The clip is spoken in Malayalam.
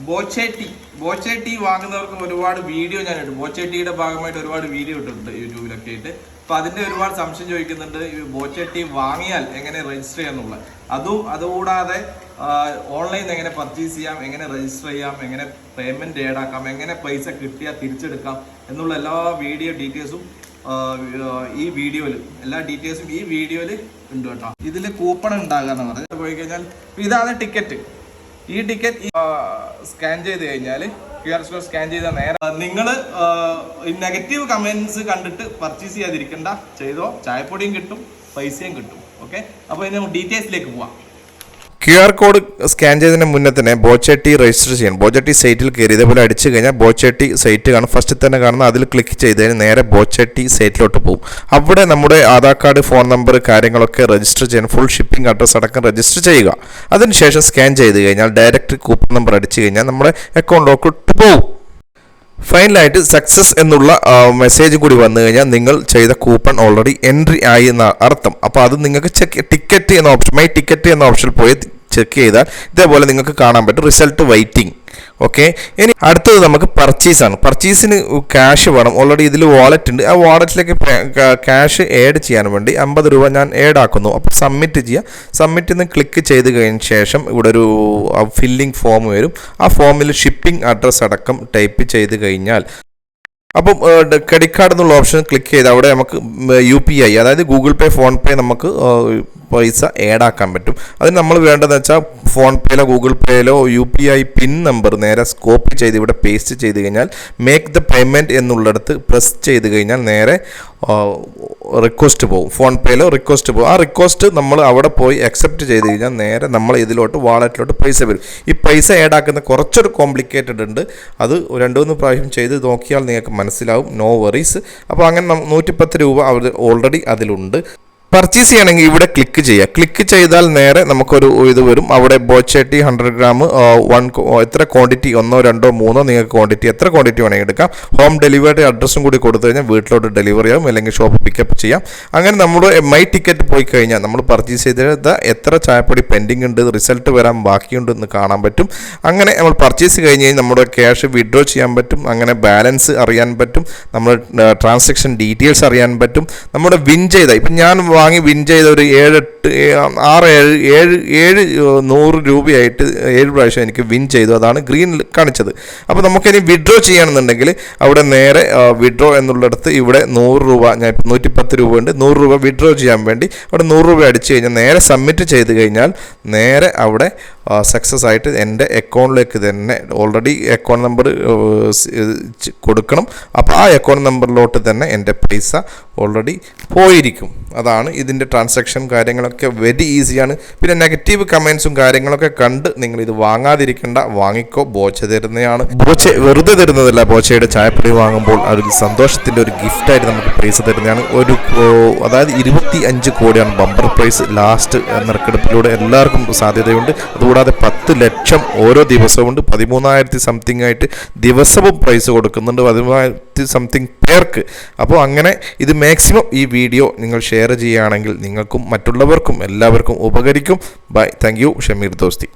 ബോച്ചെ ടീ വാങ്ങുന്നവർക്ക് ഒരുപാട് വീഡിയോ ഞാൻ ഇട്ടു. ബോച്ചെ ടീയുടെ ഭാഗമായിട്ട് ഒരുപാട് വീഡിയോ ഇട്ടിട്ടുണ്ട് യൂട്യൂബിലൊക്കെ ആയിട്ട്. അപ്പൊ അതിന്റെ ഒരുപാട് സംശയം ചോദിക്കുന്നുണ്ട്, ബോച്ചെ ടീ വാങ്ങിയാൽ എങ്ങനെ രജിസ്റ്റർ ചെയ്യാന്നുള്ളത്. അതുകൂടാതെ ഓൺലൈനിൽ എങ്ങനെ പർച്ചേസ് ചെയ്യാം, എങ്ങനെ രജിസ്റ്റർ ചെയ്യാം, എങ്ങനെ പേയ്മെന്റ് ഏഡാക്കാം, എങ്ങനെ പൈസ കിട്ടിയാൽ തിരിച്ചെടുക്കാം എന്നുള്ള എല്ലാ വീഡിയോ ഡീറ്റെയിൽസും എല്ലാ ഡീറ്റെയിൽസും ഈ വീഡിയോയിൽ ഉണ്ട് കേട്ടോ. ഇതിൽ കൂപ്പൺ ഉണ്ടാകാന്ന് പറഞ്ഞാൽ പോയി കഴിഞ്ഞാൽ ഇതാണ് ടിക്കറ്റ്. ഈ ടിക്കറ്റ് സ്കാൻ ചെയ്ത് കഴിഞ്ഞാൽ QR കോഡ് സ്കാൻ ചെയ്താൽ നേരെ നിങ്ങൾ നെഗറ്റീവ് കമന്റ്സ് കണ്ടിട്ട് പർച്ചേസ് ചെയ്യാതിരിക്കണ്ട, ചെയ്തോ. ചായപ്പൊടിയും കിട്ടും, പൈസയും കിട്ടും. ഓക്കെ, അപ്പോൾ ഇനി ഡീറ്റെയിൽസിലേക്ക് പോവാം. QR കോഡ് സ്കാൻ ചെയ്തതിന് മുന്നേ തന്നെ ബോച്ചെ ടീ രജിസ്റ്റർ ചെയ്യണം. ബോച്ചെ ടീ സൈറ്റിൽ കയറി ഇതേപോലെ അടിച്ചു കഴിഞ്ഞാൽ ബോച്ചെ ടീ സൈറ്റ് കാണും. ഫസ്റ്റ് തന്നെ കാണുന്ന അതിൽ ക്ലിക്ക് ചെയ്തതിന് നേരെ ബോച്ചെ ടീ സൈറ്റിലോട്ട് പോകും. അവിടെ നമ്മുടെ ആധാർ കാർഡ്, ഫോൺ നമ്പർ കാര്യങ്ങളൊക്കെ രജിസ്റ്റർ ചെയ്യണം. ഫുൾ ഷിപ്പിംഗ് അഡ്രസ്സ് അടക്കം രജിസ്റ്റർ ചെയ്യുക. അതിനുശേഷം സ്കാൻ ചെയ്ത് കഴിഞ്ഞാൽ ഡയറക്റ്റ് കൂപ്പൺ നമ്പർ അടിച്ചു കഴിഞ്ഞാൽ നമ്മുടെ അക്കൗണ്ടിലോട്ട് പോകും. ഫൈനലായിട്ട് സക്സസ് എന്നുള്ള മെസ്സേജ് കൂടി വന്നു കഴിഞ്ഞാൽ നിങ്ങൾ ചെയ്ത കൂപ്പൺ ഓൾറെഡി എൻട്രി ആയി എന്ന അർത്ഥം. അപ്പോൾ അത് നിങ്ങൾക്ക് ടിക്കറ്റ് എന്ന ഓപ്ഷൻ, മൈ ടിക്കറ്റ് എന്ന ഓപ്ഷനിൽ പോയി ചെക്ക് ചെയ്താൽ ഇതേപോലെ നിങ്ങൾക്ക് കാണാൻ പറ്റും റിസൾട്ട് വെയിറ്റിംഗ്. ഓക്കെ, ഇനി അടുത്തത് നമുക്ക് പർച്ചേസാണ്. പർച്ചേസിന് ക്യാഷ് വേണം. ഓൾറെഡി ഇതിൽ വാലറ്റ് ഉണ്ട്. ആ വാലറ്റിലേക്ക് ക്യാഷ് ആഡ് ചെയ്യാൻ വേണ്ടി 50 രൂപ ഞാൻ ആഡ് ആക്കുന്നു. അപ്പോൾ സബ്മിറ്റ് ചെയ്യുക. സബ്മിറ്റ് നിന്ന് ക്ലിക്ക് ചെയ്ത് കഴിഞ്ഞ ശേഷം ഇവിടെ ഒരു ഫില്ലിംഗ് ഫോം വരും. ആ ഫോമിൽ ഷിപ്പിംഗ് അഡ്രസ്സ് അടക്കം ടൈപ്പ് ചെയ്ത് കഴിഞ്ഞാൽ അപ്പം ക്രെഡിറ്റ് കാർഡ് എന്നുള്ള ഓപ്ഷൻ ക്ലിക്ക് ചെയ്ത് അവിടെ നമുക്ക് UPI അതായത് ഗൂഗിൾ പേ, ഫോൺ പേ നമുക്ക് പൈസ ആഡ് ആക്കാൻ പറ്റും. അതിന് നമ്മൾ വേണ്ടതെന്ന് വെച്ചാൽ phone പേയിലോ Google പേയിലോ UPI pin number നേരെ കോപ്പി ചെയ്ത് ഇവിടെ പേസ്റ്റ് ചെയ്ത് കഴിഞ്ഞാൽ മേക്ക് ദ പേയ്മെൻറ്റ് എന്നുള്ളിടത്ത് പ്രസ് ചെയ്ത് കഴിഞ്ഞാൽ നേരെ റിക്വസ്റ്റ് പോകും. ഫോൺ പേയിലോ റിക്വസ്റ്റ് പോകും. ആ റിക്വസ്റ്റ് നമ്മൾ അവിടെ പോയി അക്സെപ്റ്റ് ചെയ്ത് കഴിഞ്ഞാൽ നേരെ നമ്മൾ ഇതിലോട്ട് വാലറ്റിലോട്ട് പൈസ വരും. ഈ പൈസ ആഡ് ആക്കുന്ന കുറച്ചൊരു കോംപ്ലിക്കേറ്റഡ് ഉണ്ട്. അത് 2-3 പ്രാവശ്യം ചെയ്ത് നോക്കിയാൽ നിങ്ങൾക്ക് മനസ്സിലാവും. No worries. അപ്പോൾ അങ്ങനെ 110 രൂപ അവർ ഓൾറെഡി അതിലുണ്ട്. പർച്ചേസ് ചെയ്യണമെങ്കിൽ ഇവിടെ ക്ലിക്ക് ചെയ്യുക. ക്ലിക്ക് ചെയ്താൽ നേരെ നമുക്കൊരു ഇത് വരും. അവിടെ ബോച്ചെ ടീ 100 ഗ്രാം എത്ര ക്വാണ്ടിറ്റി, 1, 2, 3 നിങ്ങൾക്ക് ക്വാണ്ടിറ്റി എത്ര ക്വാണ്ടിറ്റി വേണമെങ്കിൽ എടുക്കാം. ഹോം ഡെലിവറി അഡ്രസ്സും കൂടി കൊടുത്തു കഴിഞ്ഞാൽ വീട്ടിലോട്ട് ഡെലിവറി ആവും, അല്ലെങ്കിൽ ഷോപ്പ് പിക്കപ്പ് ചെയ്യാം. അങ്ങനെ നമ്മുടെ മൈ ടിക്കറ്റ് പോയി കഴിഞ്ഞാൽ നമ്മൾ പർച്ചേസ് ചെയ്ത എത്ര ചായപ്പൊടി പെൻഡിങ് ഉണ്ട്, റിസൾട്ട് വരാൻ ബാക്കിയുണ്ട് എന്ന് കാണാൻ പറ്റും. അങ്ങനെ നമ്മൾ പർച്ചേസ് കഴിഞ്ഞ് കഴിഞ്ഞാൽ നമ്മുടെ ക്യാഷ് വിഡ്രോ ചെയ്യാൻ പറ്റും. അങ്ങനെ ബാലൻസ് അറിയാൻ പറ്റും, നമ്മുടെ ട്രാൻസാക്ഷൻ ഡീറ്റെയിൽസ് അറിയാൻ പറ്റും. നമ്മുടെ വിൻ ചെയ്ത ഇപ്പം ഞാൻ വാങ്ങി വിൻ ചെയ്ത ഒരു 100 രൂപയായിട്ട് 7 പ്രാവശ്യം എനിക്ക് വിൻ ചെയ്തു. അതാണ് ഗ്രീൻ കാണിച്ചത്. അപ്പോൾ നമുക്കിനി വിഡ്രോ ചെയ്യണമെന്നുണ്ടെങ്കിൽ അവിടെ നേരെ വിഡ്രോ എന്നുള്ളിടത്ത് ഇവിടെ 100 രൂപ, ഞാൻ 110 രൂപ ഉണ്ട്, 100 രൂപ വിഡ്രോ ചെയ്യാൻ വേണ്ടി അവിടെ 100 രൂപ അടിച്ചു കഴിഞ്ഞാൽ നേരെ സബ്മിറ്റ് ചെയ്ത് കഴിഞ്ഞാൽ നേരെ അവിടെ സക്സസ് ആയിട്ട് എൻ്റെ അക്കൗണ്ടിലേക്ക് തന്നെ ഓൾറെഡി അക്കൗണ്ട് നമ്പർ കൊടുക്കണം. അപ്പോൾ ആ അക്കൗണ്ട് നമ്പറിലോട്ട് തന്നെ എൻ്റെ പൈസ ഓൾറെഡി പോയിരിക്കും. അതാണ് ഇതിൻ്റെ ട്രാൻസാക്ഷൻ കാര്യങ്ങളൊക്കെ വെരി ഈസിയാണ്. പിന്നെ നെഗറ്റീവ് കമൻസും കാര്യങ്ങളൊക്കെ കണ്ട് നിങ്ങൾ ഇത് വാങ്ങാതിരിക്കേണ്ട, വാങ്ങിക്കോ. ബോച്ച തരുന്നതാണ്. ബോച്ച വെറുതെ തരുന്നതല്ല. ബോച്ചയുടെ ചായപ്പൊടി വാങ്ങുമ്പോൾ ഒരു സന്തോഷത്തിൻ്റെ ഒരു ഗിഫ്റ്റായിട്ട് നമുക്ക് പ്രൈസ് തരുന്നതാണ്. അതായത് 25 കോടിയാണ് ബമ്പർ പ്രൈസ്. ലാസ്റ്റ് നറുക്കെടുപ്പിലൂടെ എല്ലാവർക്കും സാധ്യതയുണ്ട്. അതുകൂടാതെ 10 ലക്ഷം ഓരോ ദിവസമുണ്ട്. 13,000 സംതിങ് ആയിട്ട് ദിവസവും പ്രൈസ് കൊടുക്കുന്നുണ്ട്, 13,000 സംതിങ് പേർക്ക്. അപ്പോൾ അങ്ങനെ ഇത് മാക്സിമം ഈ വീഡിയോ നിങ്ങൾ ഷെയർ ചെയ്യുകയാണെങ്കിൽ നിങ്ങൾക്കും മറ്റുള്ളവർക്കും എല്ലാവർക്കും ഉപകരിക്കും. Bye, thank you. Shameer Dosti.